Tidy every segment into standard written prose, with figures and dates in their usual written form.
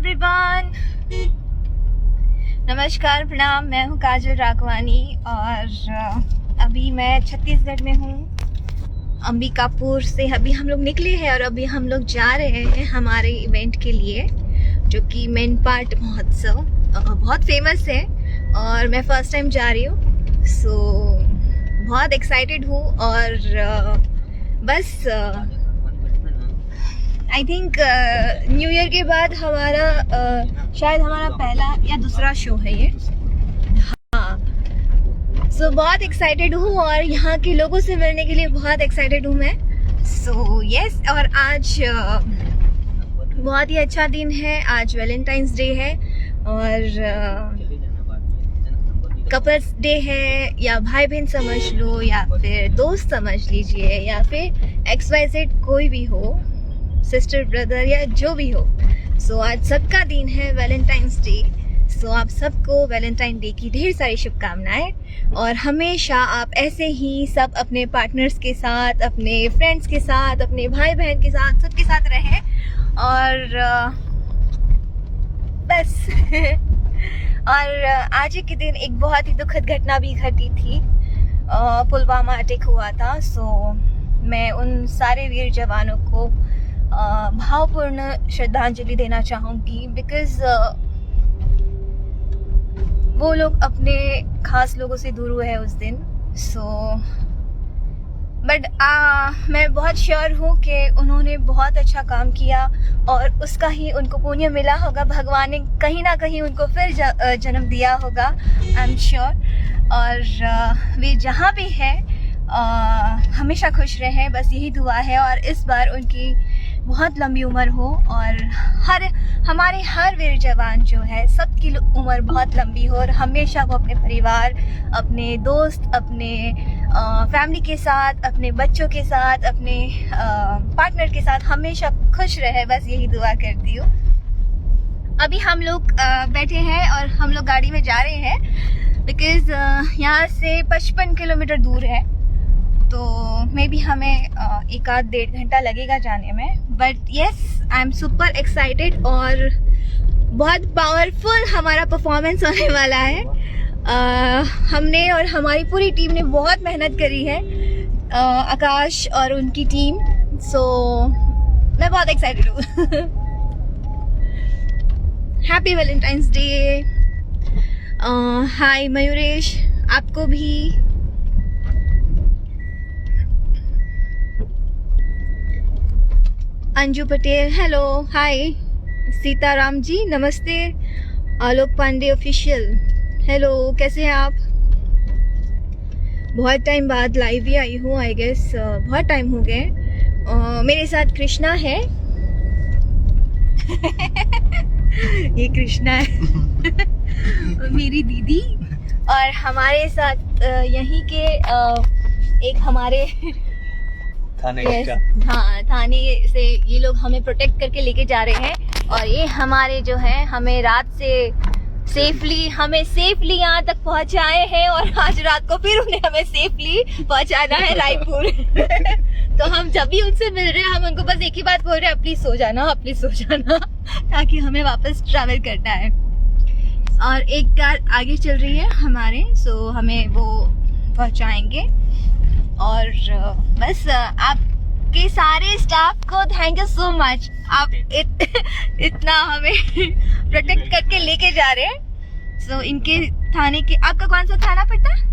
Everyone, नमस्कार, प्रणाम। मैं हूँ काजल राघवानी और अभी मैं छत्तीसगढ़ में हूँ। अंबिकापुर से अभी हम लोग निकले हैं और अभी हम लोग जा रहे हैं हमारे इवेंट के लिए, जो कि मेन पार्ट महोत्सव बहुत फेमस है और मैं फर्स्ट टाइम जा रही हूँ। सो बहुत एक्साइटेड हूँ और बस आई थिंक न्यू ईयर के बाद हमारा शायद हमारा पहला या दूसरा शो है ये। हाँ, सो बहुत एक्साइटेड हूँ और यहाँ के लोगों से मिलने के लिए बहुत एक्साइटेड हूँ मैं। सो यस, और आज बहुत ही अच्छा दिन है। आज वैलेंटाइंस डे है और कपल्स डे है, या भाई बहन समझ लो, या फिर दोस्त समझ लीजिए, या फिर XYZ कोई भी हो, सिस्टर ब्रदर या जो भी हो। सो आज सबका दिन है वैलेंटाइंस डे। सो आप सबको वैलेंटाइन डे की ढेर सारी शुभकामनाएं और हमेशा आप ऐसे ही सब अपने पार्टनर्स के साथ, अपने फ्रेंड्स के साथ, अपने भाई बहन के साथ, सबके साथ रहें। और बस और आज के दिन एक बहुत ही दुखद घटना भी घटी थी। पुलवामा अटैक हुआ था। सो मैं उन सारे वीर जवानों को भावपूर्ण श्रद्धांजलि देना चाहूँगी, बिकॉज़ वो लोग अपने खास लोगों से दूर हुए हैं उस दिन। सो बट मैं बहुत श्योर हूँ कि उन्होंने बहुत अच्छा काम किया और उसका ही उनको पुण्य मिला होगा। भगवान ने कहीं ना कहीं उनको फिर जन्म दिया होगा, आई एम श्योर। और वे जहाँ भी है हमेशा खुश रहें, बस यही दुआ है। और इस बार उनकी बहुत लंबी उम्र हो और हमारे हर वीर जवान जो है सबकी उम्र बहुत लंबी हो और हमेशा वो अपने परिवार, अपने दोस्त, अपने फैमिली के साथ, अपने बच्चों के साथ, अपने पार्टनर के साथ हमेशा खुश रहे, बस यही दुआ करती हूँ। अभी हम लोग बैठे हैं और हम लोग गाड़ी में जा रहे हैं, बिकॉज़ यहाँ से 55 किलोमीटर दूर है, तो मे बी हमें 1-1.5 घंटा लगेगा जाने में। But yes, I am super excited और बहुत पावरफुल हमारा परफॉर्मेंस होने वाला है। हमने और हमारी पूरी टीम ने बहुत मेहनत करी है, आकाश और उनकी टीम। सो मैं बहुत एक्साइटेड हूँ। Happy Valentine's Day. Hi Mayuresh, आपको भी। Anju Patel, hello, hi. सीताराम जी, नमस्ते। आलोक पांडे ऑफिशियल, हेलो, कैसे हैं आप? बहुत टाइम बाद लाइव भी आई हूँ, आई गेस बहुत टाइम हो गए। मेरे साथ कृष्णा है। ये कृष्णा है मेरी दीदी। और हमारे साथ यहीं के एक हमारे थाने से ये लोग हमें प्रोटेक्ट करके लेके जा रहे हैं। और ये हमारे जो है हमें रात से हमें सेफली यहाँ तक पहुँचाए हैं और आज रात को फिर उन्हें हमें सेफली पहुँचाना है रायपुर। तो हम जब भी उनसे मिल रहे हैं हम उनको बस एक ही बात बोल रहे हैं, प्लीज सो जाना, प्लीज सो जाना, ताकि हमें वापस ट्रैवल करना है। और एक कार आगे चल रही है हमारे, सो हमें वो पहुँचाएंगे। और बस आपके सारे स्टाफ को थैंक यू सो मच। आप इतना हमें प्रोटेक्ट करके लेके जा रहे हैं। सो इनके थाने के, आपका कौन सा थाना पड़ता है?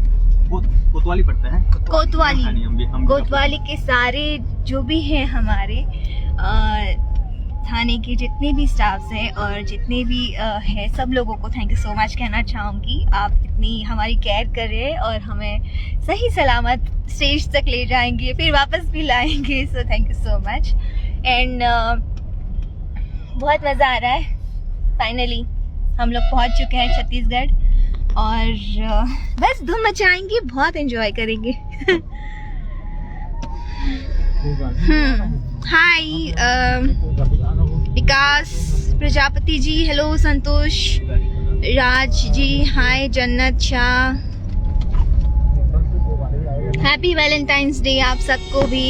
कोतवाली पड़ता है। कोतवाली के सारे जो भी हैं हमारे थाने के जितने भी स्टाफ्स हैं और जितने भी हैं, सब लोगों को थैंक यू सो मच कहना चाहूँगी। आप इतनी हमारी केयर कर रहे हैं और हमें सही सलामत स्टेज तक ले जाएंगे, फिर वापस भी लाएंगे। सो thank you so much. And बहुत मज़ा आ रहा है। फाइनली हम लोग पहुँच चुके हैं छत्तीसगढ़ और बस धूम मचाएंगे, बहुत एंजॉय करेंगे। हाय विकास प्रजापति जी, हेलो। संतोष राज जी, हाय। जन्नत शाह, हैप्पी वैलेंटाइंस डे आप सबको भी।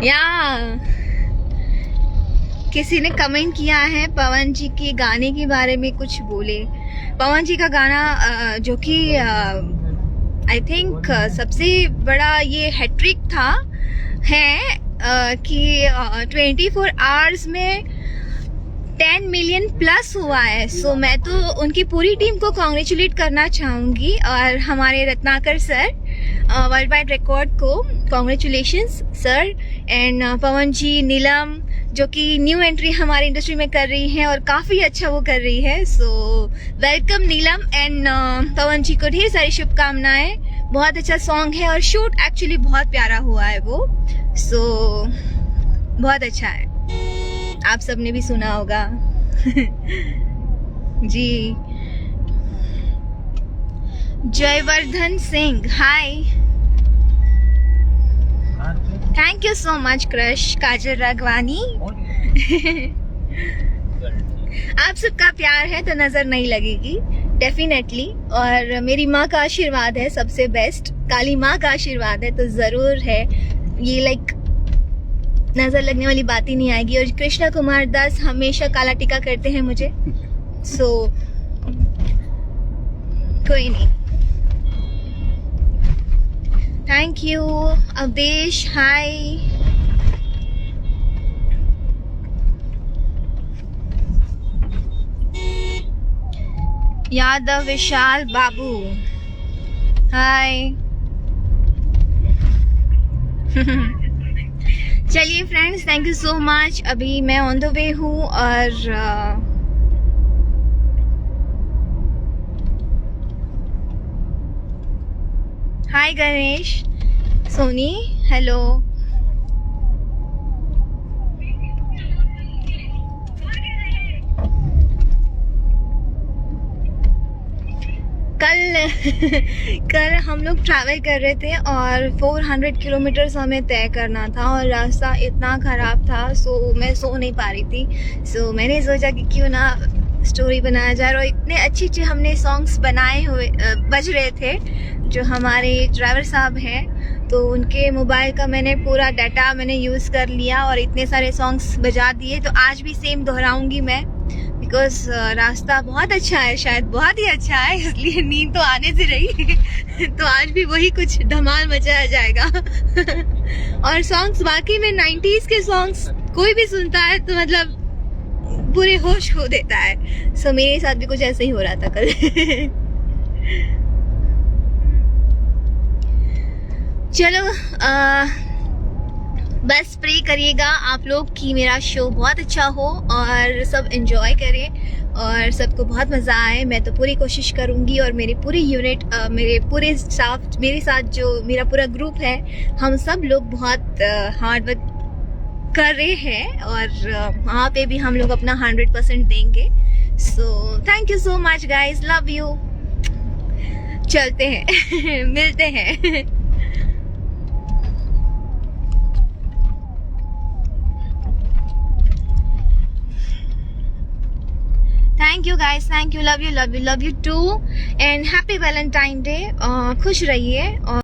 या किसी ने कमेंट किया है पवन जी के गाने के बारे में कुछ बोले। पवन जी का गाना जो कि आई थिंक सबसे बड़ा ये हैट्रिक था है कि 24 आवर्स में 10 मिलियन प्लस हुआ है। सो मैं तो उनकी पूरी टीम को कॉन्ग्रेचुलेट करना चाहूँगी और हमारे Ratnakar sir world wide record को कॉन्ग्रेचुलेशंस सर। एंड पवन जी, नीलम जो कि न्यू एंट्री हमारी इंडस्ट्री में कर रही हैं और काफ़ी अच्छा वो कर रही है। सो वेलकम नीलम एंड पवन जी को ढेर सारी शुभकामनाएं। बहुत अच्छा सॉन्ग है और शूट एक्चुअली बहुत प्यारा हुआ है वो। सो बहुत अच्छा है, आप सबने भी सुना होगा। Ji Jaivardhan Singh, hi, thank you so much crush Kajal Raghwani. आप सबका प्यार है तो नजर नहीं लगेगी डेफिनेटली। और मेरी माँ का आशीर्वाद है सबसे बेस्ट, काली माँ का आशीर्वाद है तो जरूर है ये, लाइक नजर लगने वाली बात ही नहीं आएगी। और कृष्णा कुमार दास हमेशा काला टीका करते हैं मुझे। सो कोई नहीं, थैंक यू अवधेश, हाय। यादव विशाल बाबू, हाय। चलिए friends, thank you so much. अभी मैं ऑन द वे हूँ और हाय गणेश, सोनी, हेलो। कल हम लोग ट्रैवल कर रहे थे और 400 किलोमीटर्स हमें तय करना था और रास्ता इतना ख़राब था। सो मैं सो नहीं पा रही थी। सो मैंने सोचा कि क्यों ना स्टोरी बनाया जाए। और इतने अच्छे हमने सॉन्ग्स बनाए हुए बज रहे थे जो हमारे ड्राइवर साहब हैं, तो उनके मोबाइल का मैंने पूरा डाटा मैंने यूज़ कर लिया और इतने सारे सॉन्ग्स बजा दिए। तो आज भी सेम दोहराऊंगी मैं, बिकॉज रास्ता बहुत अच्छा है, शायद बहुत ही अच्छा है, इसलिए नींद तो आने से रही। तो आज भी वही कुछ धमाल मचाया जाएगा। और सॉन्ग्स वाकई में 90s के सॉन्ग्स कोई भी सुनता है तो मतलब पूरे होश खो देता है। सो मेरे साथ भी कुछ ऐसे ही हो रहा था कल। चलो बस प्रे करिएगा आप लोग कि मेरा शो बहुत अच्छा हो और सब एंजॉय करें और सबको बहुत मज़ा आए। मैं तो पूरी कोशिश करूँगी और मेरी पूरी यूनिट, मेरे पूरे स्टाफ, मेरे साथ जो मेरा पूरा ग्रुप है, हम सब लोग बहुत हार्ड वर्क कर रहे हैं और वहाँ पे भी हम लोग अपना 100% देंगे। So thank you so much guys, love you. चलते हैं, मिलते हैं। Thank you guys, thank you, love you, love you, love you too and happy Valentine Day. खुश रहिए और